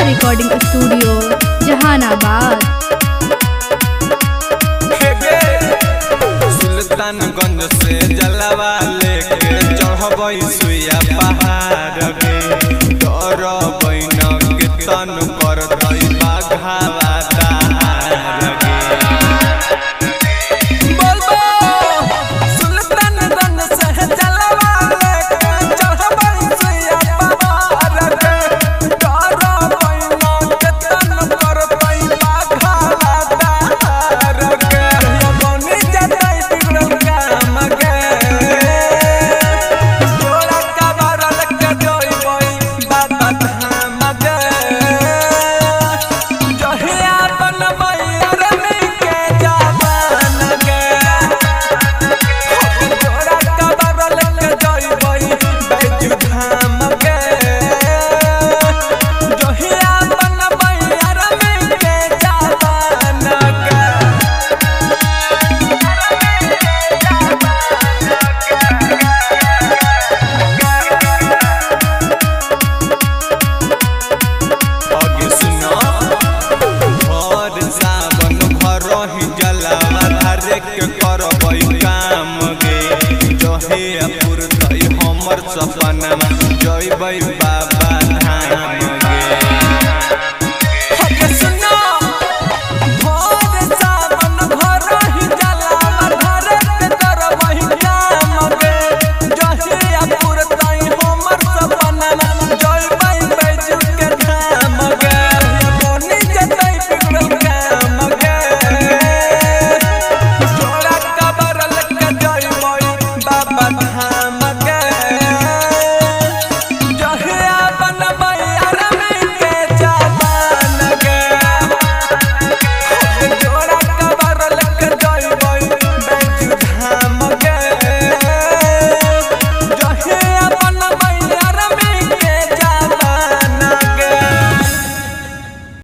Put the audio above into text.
Recording studio Jehanabad. Sultanganj से जलवा लेके चढ़बई सुइया पहाड़ गे डरबई न कीर्तन करतई बाघावा दहाड़ गे। सुल्तानगंज से जलवा लेके चढ़बई सुइया पहाड़ गे डरबई न कीर्तन करतई बाघावा दहाड़ गे। बनी जतई बिगड़ल काम गे जोड़ा कबरल के जोइबई बाबा धाम गे जहिया बनबई अरनी के जवान गे जोड़ा कबरल के जोइबई बैजू धाम गे जहिया बनबई अरनी के जवान गे। आगे सुनो घर सावन घर ही जलावा धारे के करबई काम गे जहे पुरतई हमर सपना जइबई बा